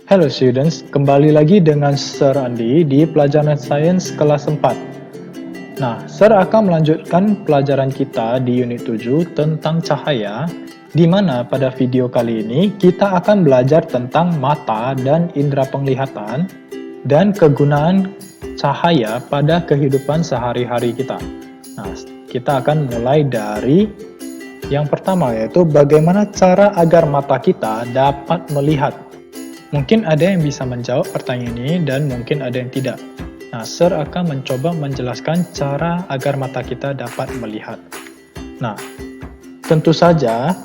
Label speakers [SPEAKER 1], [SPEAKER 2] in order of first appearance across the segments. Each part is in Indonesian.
[SPEAKER 1] Hello students, kembali lagi dengan Sir Andi di pelajaran Sains kelas 4. Nah, Sir akan melanjutkan pelajaran kita di unit 7 tentang cahaya, di mana pada video kali ini kita akan belajar tentang mata dan indera penglihatan dan kegunaan cahaya pada kehidupan sehari-hari kita. Nah, kita akan mulai dari yang pertama, yaitu bagaimana cara agar mata kita dapat melihat. Mungkin ada yang bisa menjawab pertanyaan ini dan mungkin ada yang tidak. Nah, Sir akan mencoba menjelaskan cara agar mata kita dapat melihat. Nah, tentu saja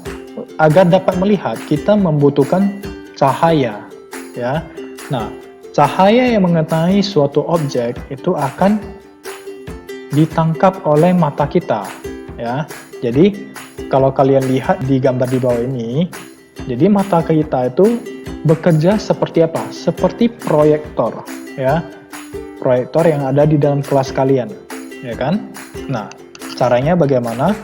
[SPEAKER 1] agar dapat melihat kita membutuhkan cahaya, ya. Nah, cahaya yang mengenai suatu objek itu akan ditangkap oleh mata kita, ya. Jadi, kalau kalian lihat di gambar di bawah ini, jadi mata kita itu bekerja seperti apa? Seperti proyektor, ya. Proyektor yang ada di dalam kelas kalian, ya kan? Nah, caranya bagaimana?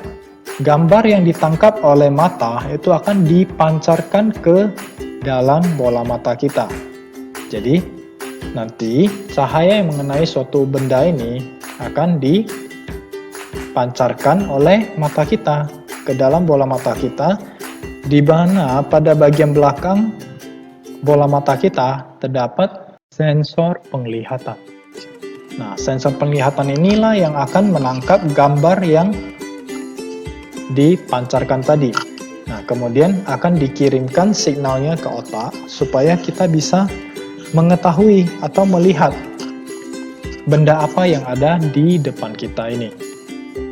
[SPEAKER 1] Gambar yang ditangkap oleh mata itu akan dipancarkan ke dalam bola mata kita. Jadi, nanti cahaya yang mengenai suatu benda ini akan dipancarkan oleh mata kita ke dalam bola mata kita, di mana pada bagian belakang bola mata kita terdapat sensor penglihatan. Nah, sensor penglihatan inilah yang akan menangkap gambar yang dipancarkan tadi. Nah, kemudian akan dikirimkan signalnya ke otak supaya kita bisa mengetahui atau melihat benda apa yang ada di depan kita ini.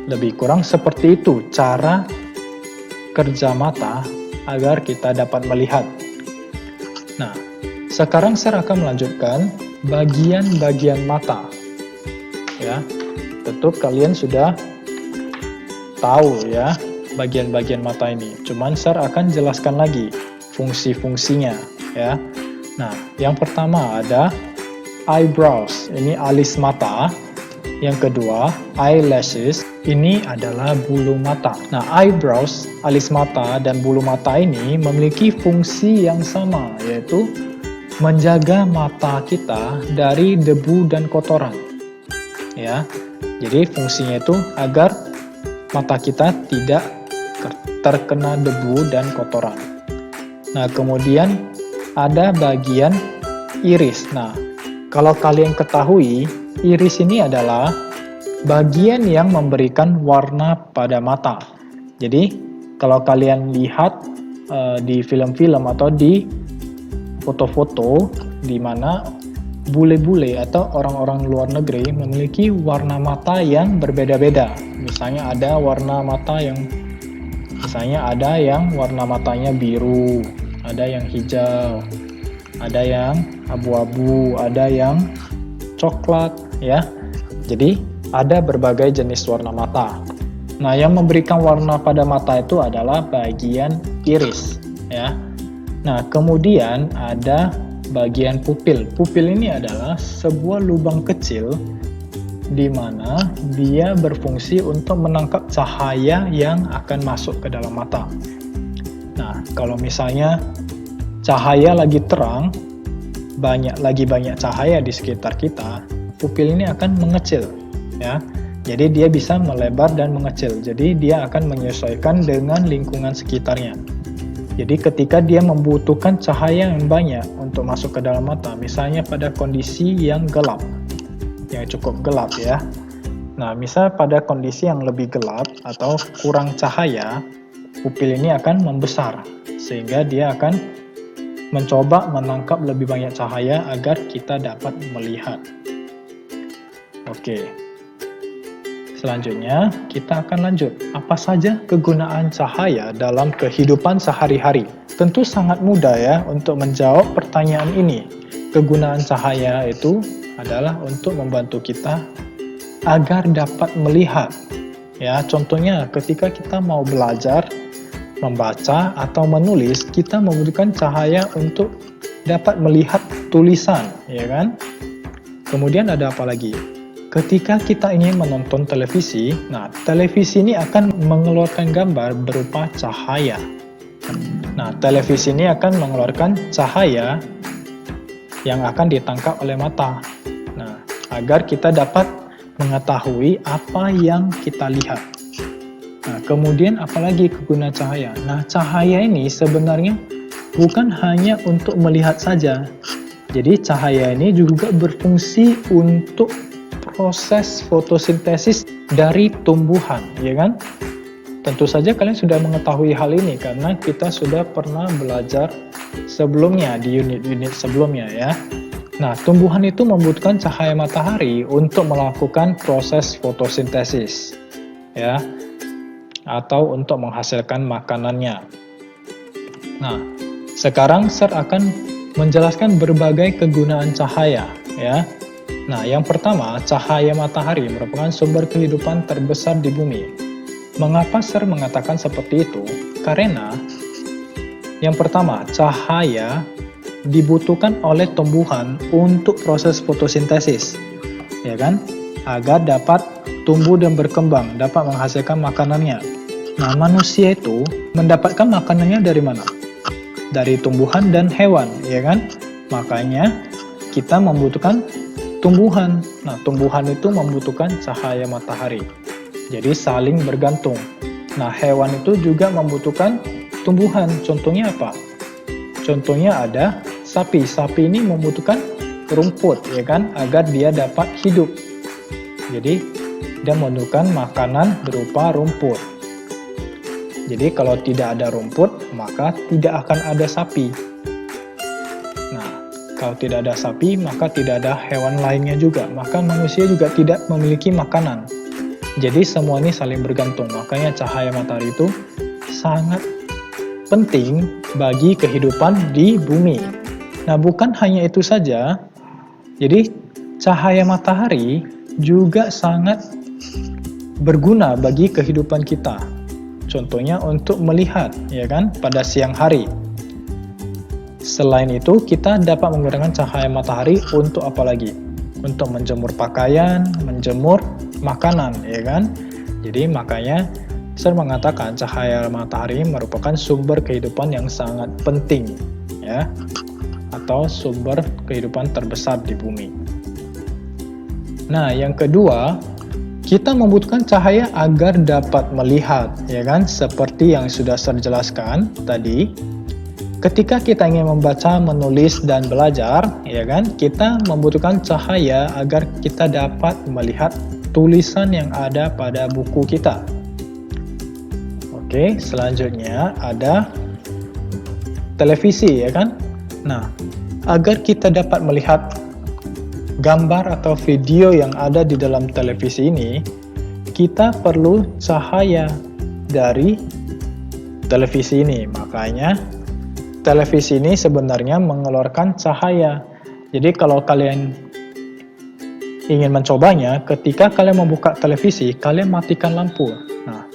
[SPEAKER 1] Lebih kurang seperti itu cara kerja mata agar kita dapat melihat. Nah, sekarang saya akan melanjutkan bagian-bagian mata. Ya, tentu kalian sudah tahu ya bagian-bagian mata ini. Cuman saya akan jelaskan lagi fungsi-fungsinya ya. Nah, yang pertama ada eyebrows, ini alis mata. Yang kedua, eyelashes, ini adalah bulu mata. Nah, eyebrows, alis mata, dan bulu mata ini memiliki fungsi yang sama, yaitu menjaga mata kita dari debu dan kotoran. Ya, jadi fungsinya itu agar mata kita tidak terkena debu dan kotoran. Nah, kemudian ada bagian iris. Nah, kalau kalian ketahui, iris ini adalah bagian yang memberikan warna pada mata. Jadi, kalau kalian lihat di film-film atau di foto-foto di mana bule-bule atau orang-orang luar negeri memiliki warna mata yang berbeda-beda. Misalnya ada warna mata yang warna matanya biru, ada yang hijau, ada yang abu-abu, ada yang coklat ya. Jadi ada berbagai jenis warna mata. Nah, yang memberikan warna pada mata itu adalah bagian iris ya. Nah, kemudian ada bagian pupil. Pupil ini adalah sebuah lubang kecil di mana dia berfungsi untuk menangkap cahaya yang akan masuk ke dalam mata. Nah, kalau misalnya cahaya lagi terang, banyak cahaya di sekitar kita, pupil ini akan mengecil ya. Jadi dia bisa melebar dan mengecil. Jadi dia akan menyesuaikan dengan lingkungan sekitarnya. Jadi ketika dia membutuhkan cahaya yang banyak untuk masuk ke dalam mata, misalnya pada kondisi yang gelap, yang cukup gelap ya. Nah, misal pada kondisi yang lebih gelap atau kurang cahaya, pupil ini akan membesar sehingga dia akan mencoba menangkap lebih banyak cahaya agar kita dapat melihat. Oke. Selanjutnya, kita akan lanjut. Apa saja kegunaan cahaya dalam kehidupan sehari-hari? Tentu sangat mudah ya untuk menjawab pertanyaan ini. Kegunaan cahaya itu adalah untuk membantu kita agar dapat melihat. Ya, contohnya ketika kita mau belajar, membaca atau menulis, kita membutuhkan cahaya untuk dapat melihat tulisan, ya kan? Kemudian ada apa lagi? Ketika kita ingin menonton televisi, nah televisi ini akan mengeluarkan gambar berupa cahaya. Nah, televisi ini akan mengeluarkan cahaya yang akan ditangkap oleh mata. Nah, agar kita dapat mengetahui apa yang kita lihat. Nah, kemudian apalagi kegunaan cahaya? Nah, cahaya ini sebenarnya bukan hanya untuk melihat saja. Jadi cahaya ini juga berfungsi untuk proses fotosintesis dari tumbuhan, ya kan? Tentu saja kalian sudah mengetahui hal ini karena kita sudah pernah belajar sebelumnya di unit-unit sebelumnya ya. Nah, tumbuhan itu membutuhkan cahaya matahari untuk melakukan proses fotosintesis ya, atau untuk menghasilkan makanannya. Nah, sekarang Sir akan menjelaskan berbagai kegunaan cahaya ya. Nah, yang pertama, cahaya matahari merupakan sumber kehidupan terbesar di bumi. Mengapa Sir mengatakan seperti itu? Karena yang pertama, cahaya dibutuhkan oleh tumbuhan untuk proses fotosintesis, ya kan? Agar dapat tumbuh dan berkembang, dapat menghasilkan makanannya. Nah, manusia itu mendapatkan makanannya dari mana? Dari tumbuhan dan hewan, ya kan? Makanya kita membutuhkan tumbuhan. Nah, tumbuhan itu membutuhkan cahaya matahari. Jadi saling bergantung. Nah, hewan itu juga membutuhkan tumbuhan. Contohnya apa? Contohnya ada sapi. Sapi ini membutuhkan rumput, ya kan, agar dia dapat hidup. Jadi dia membutuhkan makanan berupa rumput. Jadi kalau tidak ada rumput, maka tidak akan ada sapi. Nah, kalau tidak ada sapi, maka tidak ada hewan lainnya juga. Maka manusia juga tidak memiliki makanan. Jadi semua ini saling bergantung, makanya cahaya matahari itu sangat penting bagi kehidupan di bumi. Nah, bukan hanya itu saja, jadi cahaya matahari juga sangat berguna bagi kehidupan kita. Contohnya untuk melihat, ya kan, pada siang hari. Selain itu, kita dapat menggunakan cahaya matahari untuk apa lagi? Untuk menjemur pakaian, menjemur makanan, ya kan? Jadi makanya Sir mengatakan cahaya matahari merupakan sumber kehidupan yang sangat penting, ya, atau sumber kehidupan terbesar di bumi. Nah, yang kedua, kita membutuhkan cahaya agar dapat melihat, ya kan? Seperti yang sudah Sir jelaskan tadi. Ketika kita ingin membaca, menulis, dan belajar, ya kan, kita membutuhkan cahaya agar kita dapat melihat tulisan yang ada pada buku kita. Oke, selanjutnya ada televisi, ya kan. Nah, agar kita dapat melihat gambar atau video yang ada di dalam televisi ini, kita perlu cahaya dari televisi ini. Makanya televisi ini sebenarnya mengeluarkan cahaya. Jadi kalau kalian ingin mencobanya, ketika kalian membuka televisi, kalian matikan lampu. Nah,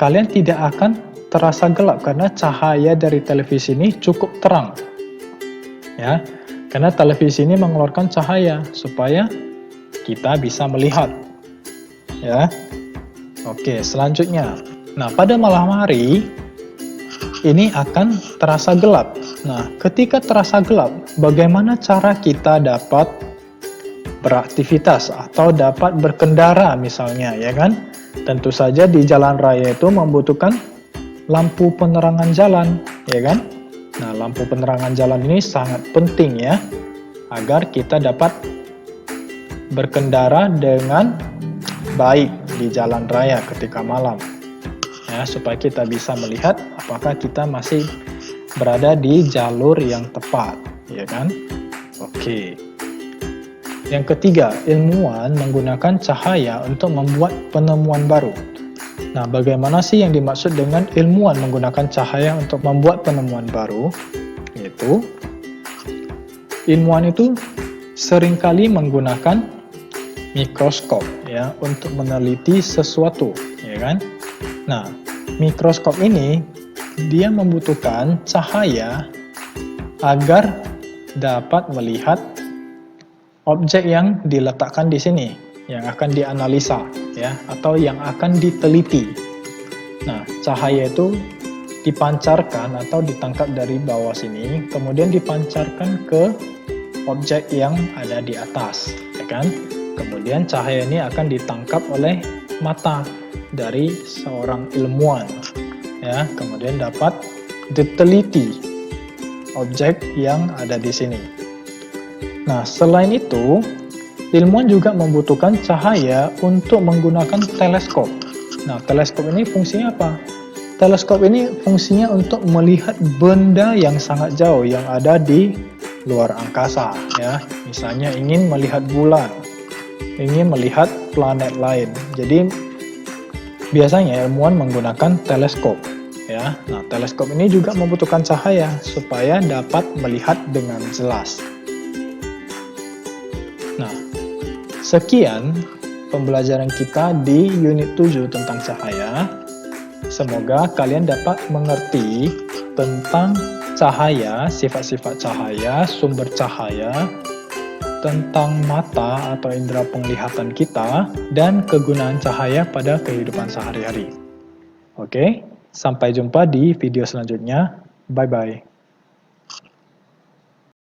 [SPEAKER 1] kalian tidak akan terasa gelap karena cahaya dari televisi ini cukup terang. Ya, karena televisi ini mengeluarkan cahaya supaya kita bisa melihat. Ya. Oke, selanjutnya. Nah, pada malam hari ini akan terasa gelap. Nah, ketika terasa gelap, bagaimana cara kita dapat beraktivitas atau dapat berkendara misalnya, ya kan? Tentu saja di jalan raya itu membutuhkan lampu penerangan jalan, ya kan? Nah, lampu penerangan jalan ini sangat penting ya, agar kita dapat berkendara dengan baik di jalan raya ketika malam. Ya, supaya kita bisa melihat apakah kita masih berada di jalur yang tepat, ya kan? Oke. Yang ketiga, ilmuwan menggunakan cahaya untuk membuat penemuan baru. Nah, bagaimana sih yang dimaksud dengan ilmuwan menggunakan cahaya untuk membuat penemuan baru? Yaitu, ilmuwan itu seringkali menggunakan mikroskop ya untuk meneliti sesuatu, ya kan? Nah, mikroskop ini dia membutuhkan cahaya agar dapat melihat objek yang diletakkan di sini, yang akan dianalisa ya, atau yang akan diteliti. Nah, cahaya itu dipancarkan atau ditangkap dari bawah sini, kemudian dipancarkan ke objek yang ada di atas, ya kan? Kemudian cahaya ini akan ditangkap oleh mata dari seorang ilmuwan, ya. Kemudian dapat diteliti objek yang ada di sini. Nah, selain itu, ilmuwan juga membutuhkan cahaya untuk menggunakan teleskop. Nah, teleskop ini fungsinya apa? Teleskop ini fungsinya untuk melihat benda yang sangat jauh yang ada di luar angkasa, ya. Misalnya ingin melihat bulan, ingin melihat planet lain. Jadi biasanya ilmuwan menggunakan teleskop, ya. Nah, teleskop ini juga membutuhkan cahaya supaya dapat melihat dengan jelas. Nah, sekian pembelajaran kita di unit 7 tentang cahaya. Semoga kalian dapat mengerti tentang cahaya, sifat-sifat cahaya, sumber cahaya, tentang mata atau indera penglihatan kita, dan kegunaan cahaya pada kehidupan sehari-hari. Oke, sampai jumpa di video selanjutnya. Bye-bye.